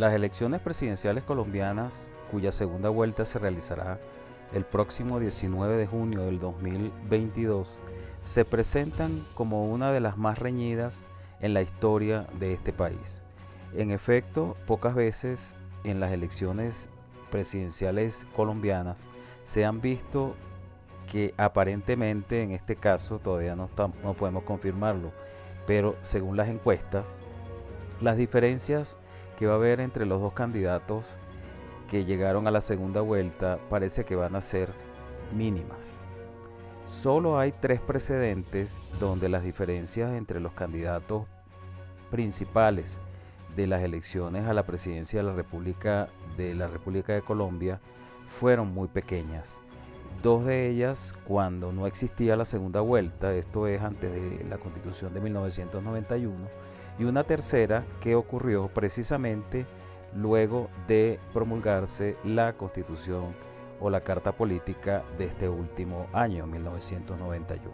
Las elecciones presidenciales colombianas, cuya segunda vuelta se realizará el próximo 19 de junio del 2022, se presentan como una de las más reñidas en la historia de este país. En efecto, pocas veces en las elecciones presidenciales colombianas se han visto que aparentemente, en este caso todavía no podemos confirmarlo, pero según las encuestas, las diferencias que va a haber entre los dos candidatos que llegaron a la segunda vuelta parece que van a ser mínimas. Solo hay 3 precedentes donde las diferencias entre los candidatos principales de las elecciones a la presidencia de la República de Colombia fueron muy pequeñas. 2 de ellas cuando no existía la segunda vuelta, esto es antes de la Constitución de 1991, y una tercera que ocurrió precisamente luego de promulgarse la Constitución o la Carta Política de este último año, 1991.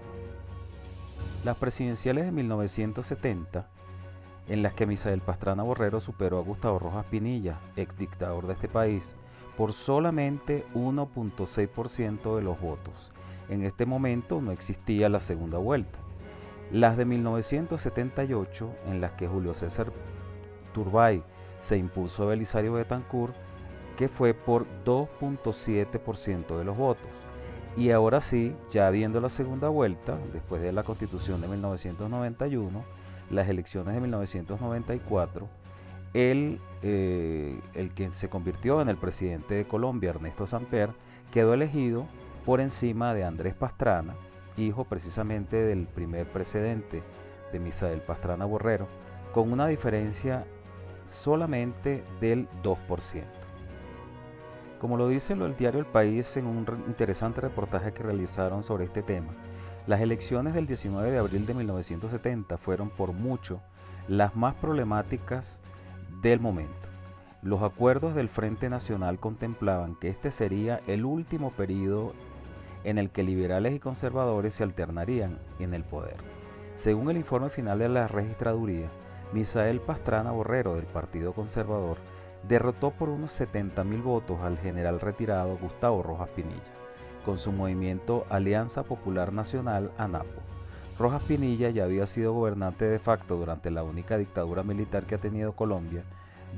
Las presidenciales de 1970, en las que Misael Pastrana Borrero superó a Gustavo Rojas Pinilla, ex dictador de este país, por solamente 1.6% de los votos. En este momento no existía la segunda vuelta. Las de 1978, en las que Julio César Turbay se impuso a Belisario Betancur, que fue por 2.7% de los votos. Y ahora sí, ya viendo la segunda vuelta, después de la Constitución de 1991, las elecciones de 1994, el que se convirtió en el presidente de Colombia, Ernesto Samper, quedó elegido por encima de Andrés Pastrana, hijo precisamente del primer precedente de Misael Pastrana Borrero, con una diferencia solamente del 2%. Como lo dice el diario El País en un interesante reportaje que realizaron sobre este tema, las elecciones del 19 de abril de 1970 fueron por mucho las más problemáticas del momento. Los acuerdos del Frente Nacional contemplaban que este sería el último periodo en el que liberales y conservadores se alternarían en el poder. Según el informe final de la registraduría, Misael Pastrana Borrero del Partido Conservador derrotó por unos 70.000 votos al general retirado Gustavo Rojas Pinilla, con su movimiento Alianza Popular Nacional ANAPO. Rojas Pinilla ya había sido gobernante de facto durante la única dictadura militar que ha tenido Colombia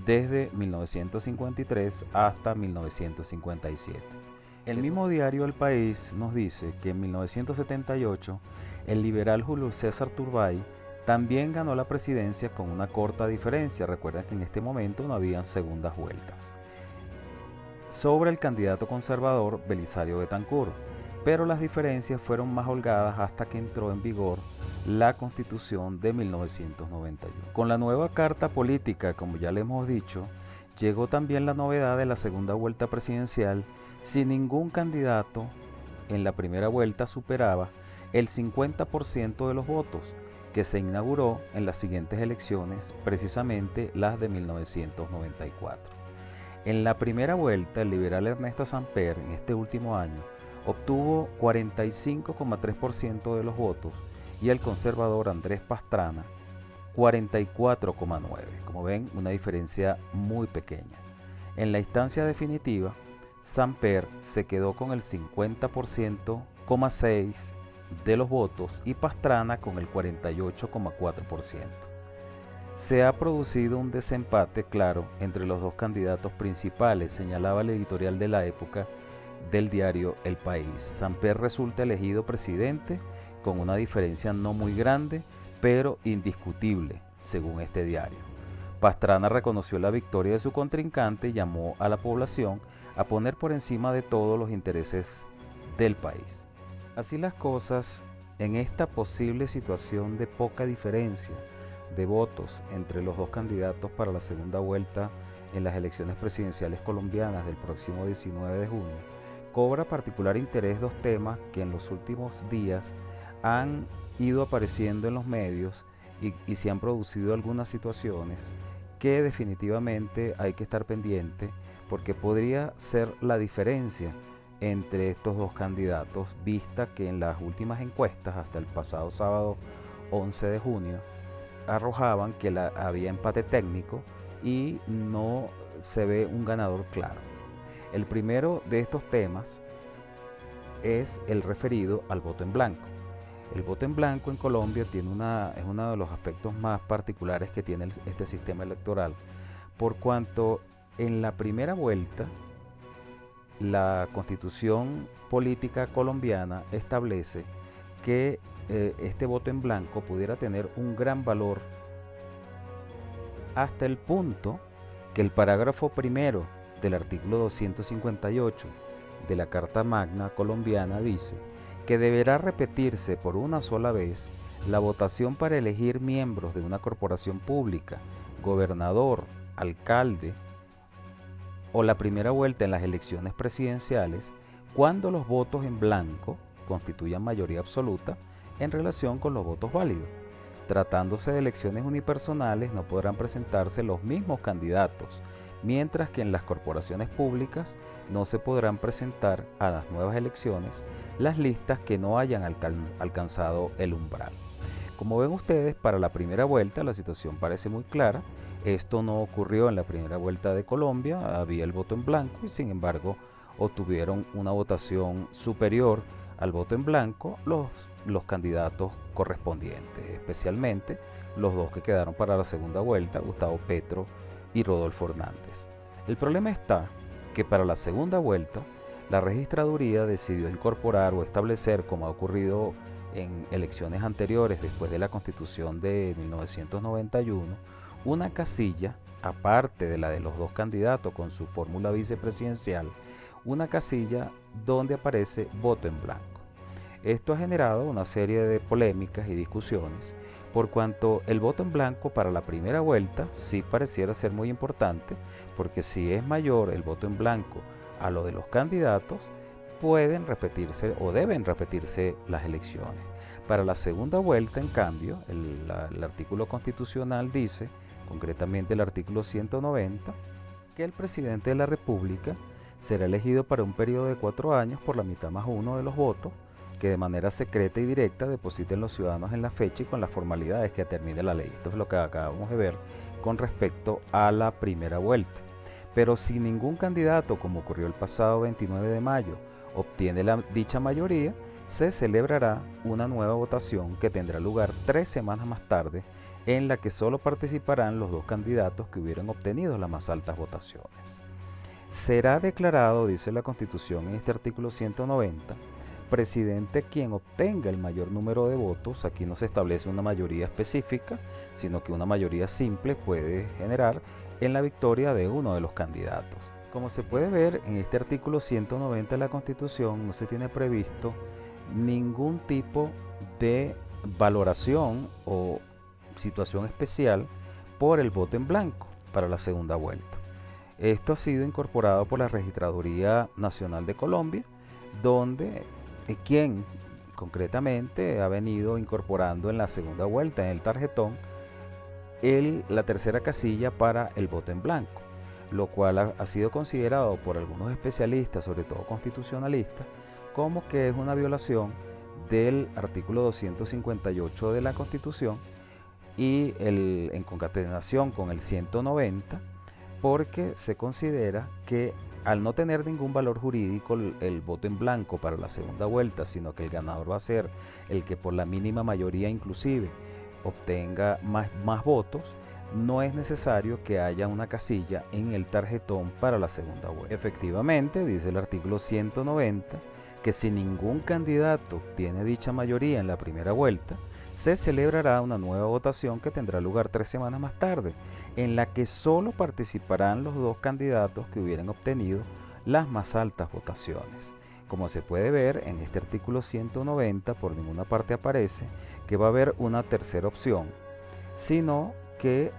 desde 1953 hasta 1957. El mismo diario El País nos dice que en 1978 el liberal Julio César Turbay también ganó la presidencia con una corta diferencia. Recuerden que en este momento no habían segundas vueltas, sobre el candidato conservador Belisario Betancur, pero las diferencias fueron más holgadas hasta que entró en vigor la Constitución de 1991. Con la nueva Carta Política, como ya le hemos dicho, llegó también la novedad de la segunda vuelta presidencial. Si ningún candidato en la primera vuelta superaba el 50% de los votos, que se inauguró en las siguientes elecciones, precisamente las de 1994. En la primera vuelta, el liberal Ernesto Samper, en este último año, obtuvo 45,3% de los votos y el conservador Andrés Pastrana 44,9%. Como ven, una diferencia muy pequeña. En la instancia definitiva, Samper se quedó con el 50,6% de los votos y Pastrana con el 48,4%. Se ha producido un desempate claro entre los dos candidatos principales, señalaba el editorial de la época del diario El País. Samper resulta elegido presidente con una diferencia no muy grande, pero indiscutible, según este diario. Pastrana reconoció la victoria de su contrincante y llamó a la población a poner por encima de todo los intereses del país. Así las cosas, en esta posible situación de poca diferencia de votos entre los dos candidatos para la segunda vuelta en las elecciones presidenciales colombianas del próximo 19 de junio, cobra particular interés dos temas que en los últimos días han ido apareciendo en los medios y se han producido algunas situaciones que definitivamente hay que estar pendiente, porque podría ser la diferencia entre estos dos candidatos, vista que en las últimas encuestas hasta el pasado sábado 11 de junio arrojaban que había empate técnico y no se ve un ganador claro. El primero de estos temas es el referido al voto en blanco. El voto en blanco en Colombia es uno de los aspectos más particulares que tiene este sistema electoral, por cuanto en la primera vuelta la Constitución política colombiana establece que este voto en blanco pudiera tener un gran valor hasta el punto que el parágrafo primero del artículo 258 de la Carta Magna colombiana dice que deberá repetirse por una sola vez la votación para elegir miembros de una corporación pública, gobernador, alcalde o la primera vuelta en las elecciones presidenciales cuando los votos en blanco constituyan mayoría absoluta en relación con los votos válidos. Tratándose de elecciones unipersonales, no podrán presentarse los mismos candidatos, mientras que en las corporaciones públicas no se podrán presentar a las nuevas elecciones las listas que no hayan alcanzado el umbral. Como ven ustedes, para la primera vuelta la situación parece muy clara. Esto no ocurrió en la primera vuelta de Colombia, había el voto en blanco y sin embargo obtuvieron una votación superior al voto en blanco los candidatos correspondientes, especialmente los dos que quedaron para la segunda vuelta, Gustavo Petro y Rodolfo Hernández. El problema está que para la segunda vuelta la registraduría decidió incorporar o establecer, como ha ocurrido en elecciones anteriores después de la Constitución de 1991, una casilla, aparte de la de los dos candidatos con su fórmula vicepresidencial, una casilla donde aparece voto en blanco. Esto ha generado una serie de polémicas y discusiones, por cuanto el voto en blanco para la primera vuelta sí pareciera ser muy importante, porque si es mayor el voto en blanco a lo de los candidatos, pueden repetirse o deben repetirse las elecciones. Para la segunda vuelta, en cambio, el artículo constitucional dice, concretamente el artículo 190, que el presidente de la República será elegido para un periodo de 4 años por la mitad más uno de los votos que de manera secreta y directa depositen los ciudadanos en la fecha y con las formalidades que determine la ley. Esto es lo que acabamos de ver con respecto a la primera vuelta. Pero si ningún candidato, como ocurrió el pasado 29 de mayo, obtiene dicha mayoría, se celebrará una nueva votación que tendrá lugar 3 semanas más tarde, en la que solo participarán los dos candidatos que hubieran obtenido las más altas votaciones. Será declarado, dice la Constitución en este artículo 190, presidente quien obtenga el mayor número de votos. Aquí no se establece una mayoría específica, sino que una mayoría simple puede generar en la victoria de uno de los candidatos. Como se puede ver en este artículo 190 de la Constitución, no se tiene previsto ningún tipo de valoración o situación especial por el voto en blanco para la segunda vuelta. Esto ha sido incorporado por la Registraduría Nacional de Colombia, donde quien concretamente ha venido incorporando en la segunda vuelta en el tarjetón la tercera casilla para el voto en blanco, lo cual ha sido considerado por algunos especialistas, sobre todo constitucionalistas, como que es una violación del artículo 258 de la Constitución y en concatenación con el 190, porque se considera que al no tener ningún valor jurídico el voto en blanco para la segunda vuelta, sino que el ganador va a ser el que por la mínima mayoría inclusive obtenga más votos, no es necesario que haya una casilla en el tarjetón para la segunda vuelta. Efectivamente, dice el artículo 190, que si ningún candidato tiene dicha mayoría en la primera vuelta, se celebrará una nueva votación que tendrá lugar 3 semanas más tarde, en la que solo participarán los dos candidatos que hubieran obtenido las más altas votaciones. Como se puede ver en este artículo 190, por ninguna parte aparece que va a haber una tercera opción, sino que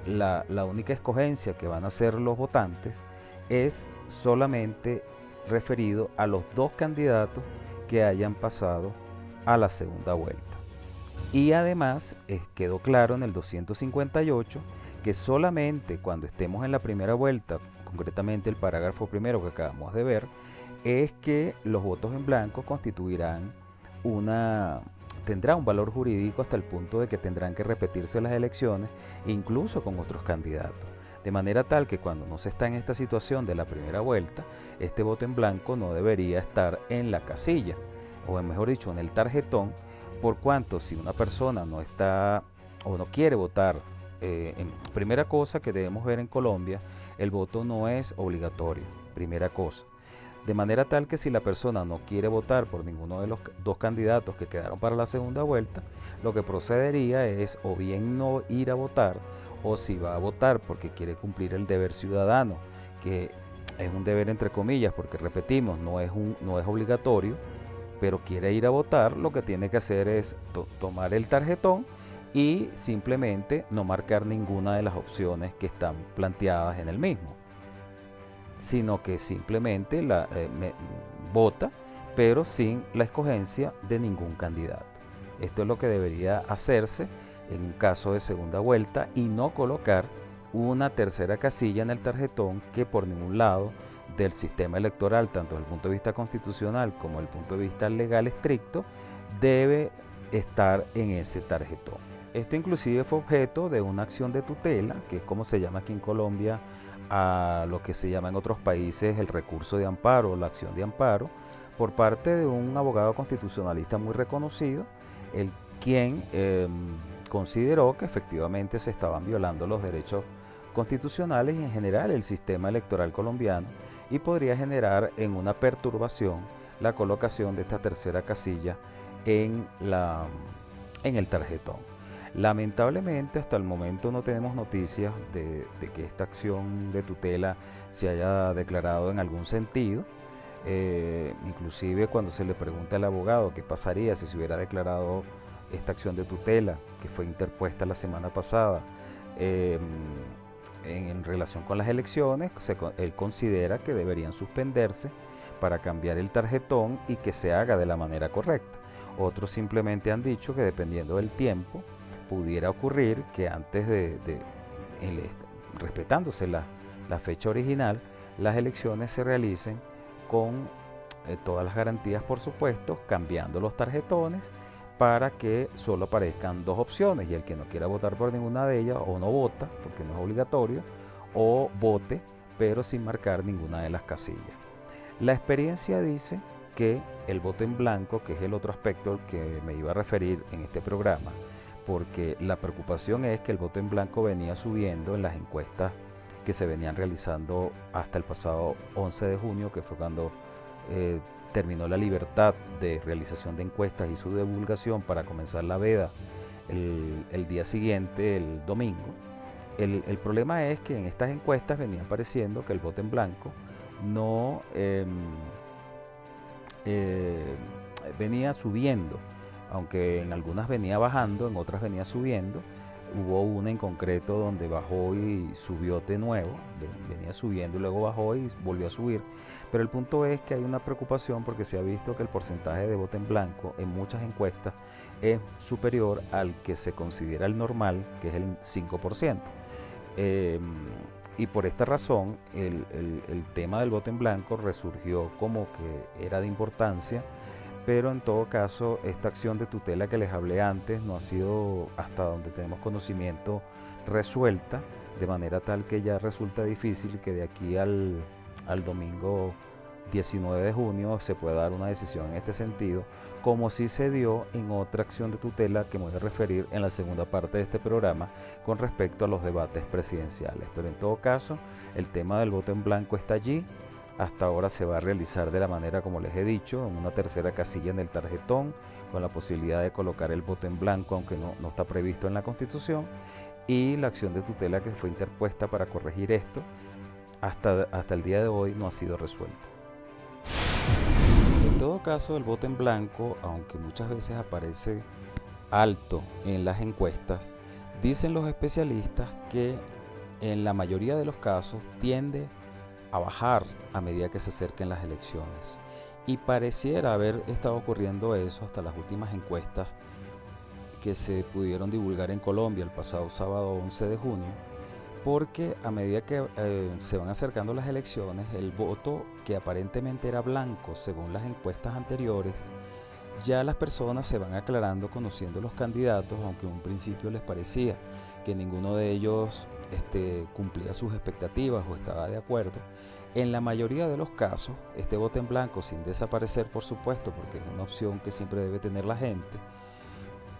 la única escogencia que van a hacer los votantes es solamente referido a los dos candidatos que hayan pasado a la segunda vuelta. Y además quedó claro en el 258 que solamente cuando estemos en la primera vuelta, concretamente el parágrafo primero que acabamos de ver, es que los votos en blanco tendrá un valor jurídico hasta el punto de que tendrán que repetirse las elecciones, incluso con otros candidatos. De manera tal que cuando no se está en esta situación de la primera vuelta, este voto en blanco no debería estar en la casilla, o mejor dicho, en el tarjetón, por cuanto si una persona no está o no quiere votar, primera cosa que debemos ver en Colombia, el voto no es obligatorio, primera cosa. De manera tal que si la persona no quiere votar por ninguno de los dos candidatos que quedaron para la segunda vuelta, lo que procedería es o bien no ir a votar, o si va a votar porque quiere cumplir el deber ciudadano, que es un deber entre comillas, porque repetimos, no es obligatorio, pero quiere ir a votar, lo que tiene que hacer es tomar el tarjetón y simplemente no marcar ninguna de las opciones que están planteadas en el mismo, sino que simplemente vota, pero sin la escogencia de ningún candidato. Esto es lo que debería hacerse en un caso de segunda vuelta y no colocar una tercera casilla en el tarjetón que por ningún lado del sistema electoral, tanto desde el punto de vista constitucional como desde el punto de vista legal estricto, debe estar en ese tarjetón. Esto inclusive fue objeto de una acción de tutela, que es como se llama aquí en Colombia a lo que se llama en otros países el recurso de amparo, la acción de amparo, por parte de un abogado constitucionalista muy reconocido, el quien consideró que efectivamente se estaban violando los derechos constitucionales y en general el sistema electoral colombiano, y podría generar en una perturbación la colocación de esta tercera casilla en el tarjetón. Lamentablemente hasta el momento no tenemos noticias de que esta acción de tutela se haya declarado en algún sentido. Inclusive cuando se le pregunta al abogado qué pasaría si se hubiera declarado esta acción de tutela que fue interpuesta la semana pasada en relación con las elecciones, él considera que deberían suspenderse para cambiar el tarjetón y que se haga de la manera correcta. Otros simplemente han dicho que dependiendo del tiempo pudiera ocurrir que antes respetándose la fecha original, las elecciones se realicen con todas las garantías, por supuesto, cambiando los tarjetones para que solo aparezcan dos opciones y el que no quiera votar por ninguna de ellas o no vota, porque no es obligatorio, o vote pero sin marcar ninguna de las casillas. La experiencia dice que el voto en blanco, que es el otro aspecto al que me iba a referir en este programa, porque la preocupación es que el voto en blanco venía subiendo en las encuestas que se venían realizando hasta el pasado 11 de junio, que fue cuando terminó la libertad de realización de encuestas y su divulgación para comenzar la veda el día siguiente, el domingo. El problema es que en estas encuestas venía apareciendo que el voto en blanco no venía subiendo, aunque en algunas venía bajando, en otras venía subiendo. Hubo una en concreto donde bajó y subió de nuevo, venía subiendo y luego bajó y volvió a subir. Pero el punto es que hay una preocupación porque se ha visto que el porcentaje de voto en blanco en muchas encuestas es superior al que se considera el normal, que es el 5%. Y por esta razón el tema del voto en blanco resurgió como que era de importancia, pero en todo caso esta acción de tutela que les hablé antes no ha sido, hasta donde tenemos conocimiento, resuelta, de manera tal que ya resulta difícil que de aquí al domingo 19 de junio se pueda dar una decisión en este sentido, como sí se dio en otra acción de tutela que me voy a referir en la segunda parte de este programa con respecto a los debates presidenciales. Pero en todo caso, el tema del voto en blanco está allí. Hasta ahora se va a realizar de la manera como les he dicho, en una tercera casilla en el tarjetón, con la posibilidad de colocar el voto en blanco, aunque no está previsto en la Constitución, y la acción de tutela que fue interpuesta para corregir esto, hasta el día de hoy no ha sido resuelta. En todo caso, el voto en blanco, aunque muchas veces aparece alto en las encuestas, dicen los especialistas que en la mayoría de los casos tiende a bajar a medida que se acerquen las elecciones, y pareciera haber estado ocurriendo eso hasta las últimas encuestas que se pudieron divulgar en Colombia el pasado sábado 11 de junio, porque a medida que se van acercando las elecciones, el voto que aparentemente era blanco según las encuestas anteriores, ya las personas se van aclarando conociendo los candidatos, aunque en un principio les parecía que ninguno de ellos cumplía sus expectativas o estaba de acuerdo, en la mayoría de los casos, este voto en blanco, sin desaparecer por supuesto, porque es una opción que siempre debe tener la gente,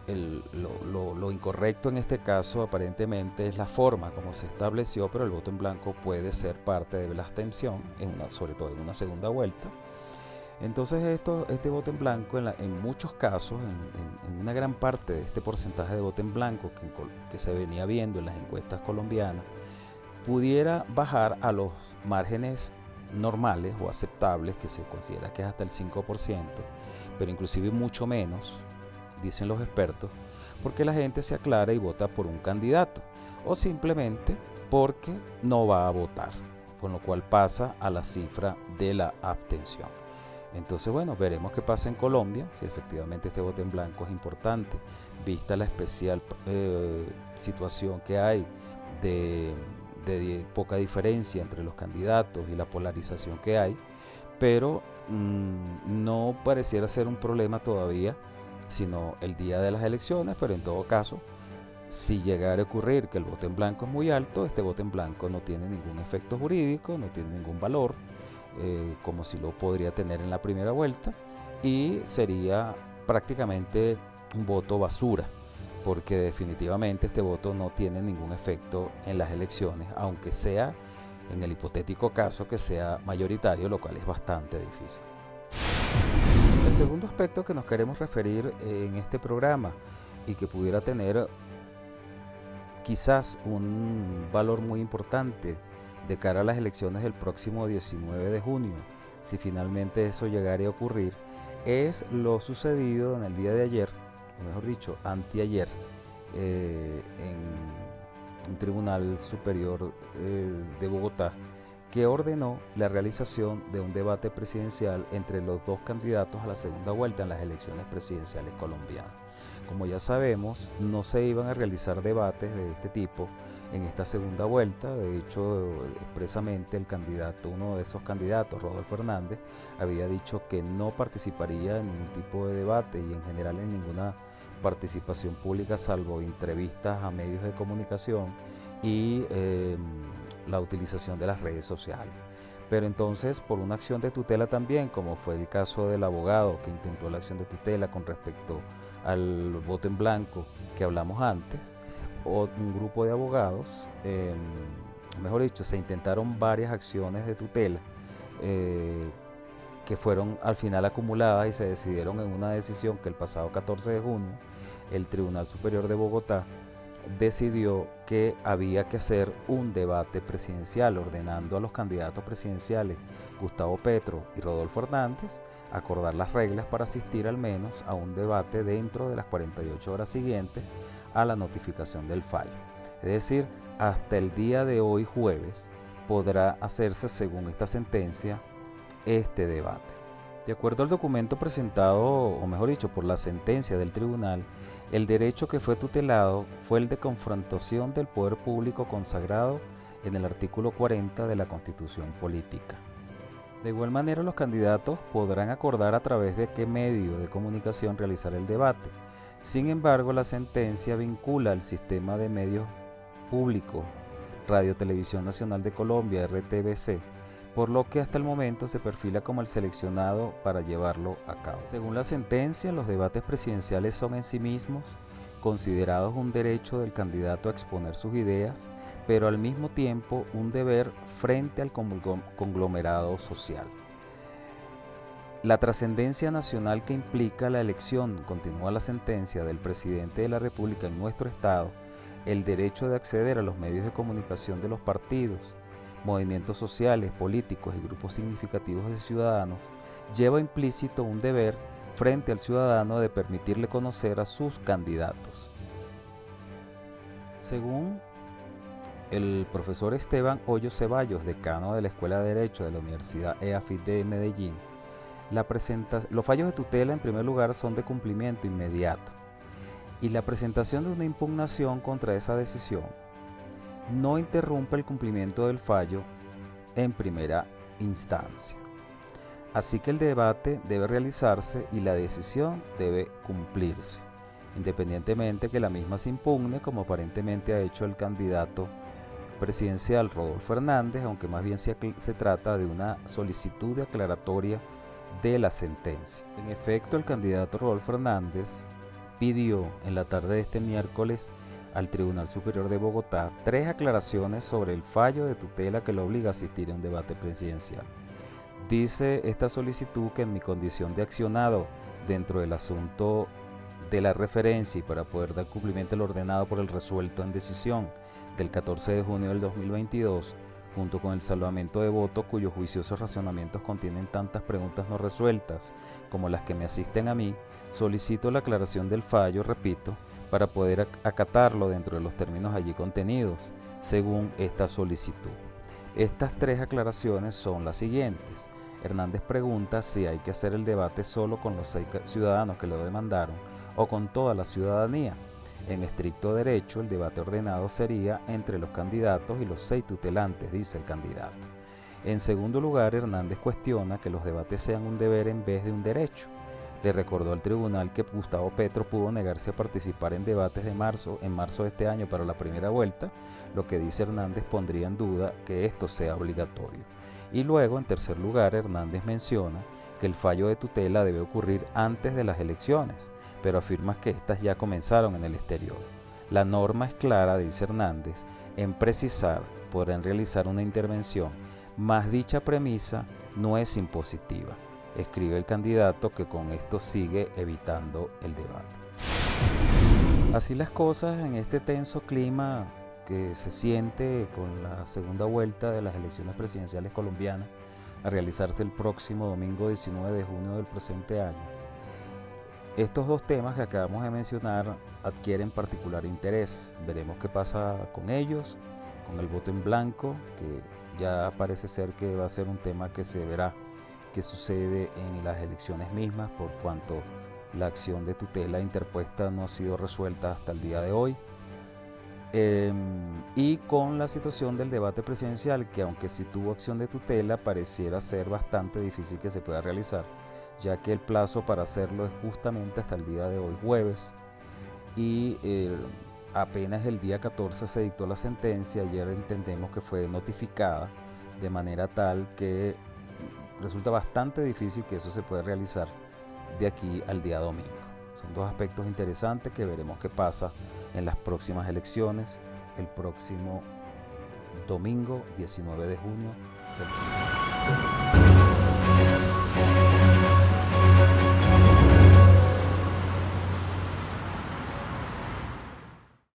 lo incorrecto en este caso aparentemente es la forma como se estableció, pero el voto en blanco puede ser parte de la abstención, sobre todo en una segunda vuelta. Entonces este voto en blanco en muchos casos, en una gran parte de este porcentaje de voto en blanco que se venía viendo en las encuestas colombianas, pudiera bajar a los márgenes normales o aceptables, que se considera que es hasta el 5%, pero inclusive mucho menos, dicen los expertos, porque la gente se aclara y vota por un candidato, o simplemente porque no va a votar, con lo cual pasa a la cifra de la abstención. Entonces, bueno, veremos qué pasa en Colombia, si efectivamente este voto en blanco es importante, vista la especial situación que hay de poca diferencia entre los candidatos y la polarización que hay, pero no pareciera ser un problema todavía, sino el día de las elecciones. Pero en todo caso, si llegara a ocurrir que el voto en blanco es muy alto, este voto en blanco no tiene ningún efecto jurídico, no tiene ningún valor, como si lo podría tener en la primera vuelta, y sería prácticamente un voto basura, porque definitivamente este voto no tiene ningún efecto en las elecciones, aunque sea en el hipotético caso que sea mayoritario, lo cual es bastante difícil. El segundo aspecto que nos queremos referir en este programa y que pudiera tener quizás un valor muy importante de cara a las elecciones del próximo 19 de junio, si finalmente eso llegara a ocurrir, es lo sucedido en el día de ayer, o mejor dicho, anteayer, en un tribunal superior de Bogotá, que ordenó la realización de un debate presidencial entre los dos candidatos a la segunda vuelta en las elecciones presidenciales colombianas. Como ya sabemos, no se iban a realizar debates de este tipo en esta segunda vuelta. De hecho, expresamente uno de esos candidatos, Rodolfo Hernández, había dicho que no participaría en ningún tipo de debate y en general en ninguna participación pública, salvo entrevistas a medios de comunicación y la utilización de las redes sociales. Pero entonces, por una acción de tutela también, como fue el caso del abogado que intentó la acción de tutela con respecto al voto en blanco que hablamos antes, o un grupo de abogados, mejor dicho, se intentaron varias acciones de tutela que fueron al final acumuladas y se decidieron en una decisión que el pasado 14 de junio el Tribunal Superior de Bogotá decidió que había que hacer un debate presidencial, ordenando a los candidatos presidenciales Gustavo Petro y Rodolfo Hernández acordar las reglas para asistir al menos a un debate dentro de las 48 horas siguientes a la notificación del fallo. Es decir, hasta el día de hoy, jueves, podrá hacerse, según esta sentencia, este debate. De acuerdo al documento presentado, o mejor dicho, por la sentencia del tribunal, el derecho que fue tutelado fue el de confrontación del poder público consagrado en el artículo 40 de la Constitución Política. De igual manera, los candidatos podrán acordar a través de qué medio de comunicación realizar el debate. Sin embargo, la sentencia vincula al sistema de medios públicos, Radio Televisión Nacional de Colombia, RTBC, por lo que hasta el momento se perfila como el seleccionado para llevarlo a cabo. Según la sentencia, los debates presidenciales son en sí mismos considerados un derecho del candidato a exponer sus ideas, pero al mismo tiempo un deber frente al conglomerado social. La trascendencia nacional que implica la elección, continúa la sentencia, del presidente de la República en nuestro Estado, el derecho de acceder a los medios de comunicación de los partidos, movimientos sociales, políticos y grupos significativos de ciudadanos, lleva implícito un deber frente al ciudadano de permitirle conocer a sus candidatos. Según el profesor Esteban Hoyo Ceballos, decano de la Escuela de Derecho de la Universidad EAFIT de Medellín, los fallos de tutela en primer lugar son de cumplimiento inmediato y la presentación de una impugnación contra esa decisión no interrumpe el cumplimiento del fallo en primera instancia. Así que el debate debe realizarse y la decisión debe cumplirse. independientemente que la misma se impugne, como aparentemente ha hecho el candidato presidencial Rodolfo Hernández, aunque más bien se trata de una solicitud de aclaratoria de la sentencia. En efecto, el candidato Rodolfo Hernández pidió en la tarde de este miércoles al Tribunal Superior de Bogotá 3 aclaraciones sobre el fallo de tutela que lo obliga a asistir a un debate presidencial. Dice esta solicitud que en mi condición de accionado dentro del asunto de la referencia y para poder dar cumplimiento al ordenado por el resuelto en decisión del 14 de junio del 2022, junto con el salvamento de voto cuyos juiciosos razonamientos contienen tantas preguntas no resueltas como las que me asisten a mí, solicito la aclaración del fallo, repito, para poder acatarlo dentro de los términos allí contenidos, según esta solicitud. Estas 3 aclaraciones son las siguientes. Hernández pregunta si hay que hacer el debate solo con los 6 ciudadanos que lo demandaron o con toda la ciudadanía. En estricto derecho, el debate ordenado sería entre los candidatos y los 6 tutelantes, dice el candidato. En segundo lugar, Hernández cuestiona que los debates sean un deber en vez de un derecho. Le recordó al tribunal que Gustavo Petro pudo negarse a participar en debates en marzo de este año para la primera vuelta, lo que dice Hernández pondría en duda que esto sea obligatorio. Y luego, en tercer lugar, Hernández menciona que el fallo de tutela debe ocurrir antes de las elecciones, pero afirma que estas ya comenzaron en el exterior. La norma es clara, dice Hernández, en precisar podrán realizar una intervención, mas dicha premisa no es impositiva. Escribe el candidato que con esto sigue evitando el debate. Así las cosas en este tenso clima que se siente con la segunda vuelta de las elecciones presidenciales colombianas a realizarse el próximo domingo 19 de junio del presente año. Estos 2 temas que acabamos de mencionar adquieren particular interés. Veremos qué pasa con ellos, con el voto en blanco, que ya parece ser que va a ser un tema que se verá qué sucede en las elecciones mismas, por cuanto la acción de tutela interpuesta no ha sido resuelta hasta el día de hoy. Y con la situación del debate presidencial, que aunque sí tuvo acción de tutela, pareciera ser bastante difícil que se pueda realizar, ya que el plazo para hacerlo es justamente hasta el día de hoy, jueves, y apenas el día 14 se dictó la sentencia. Ayer entendemos que fue notificada de manera tal que resulta bastante difícil que eso se pueda realizar de aquí al día domingo. Son 2 aspectos interesantes que veremos qué pasa en las próximas elecciones el próximo domingo 19 de junio del 2020.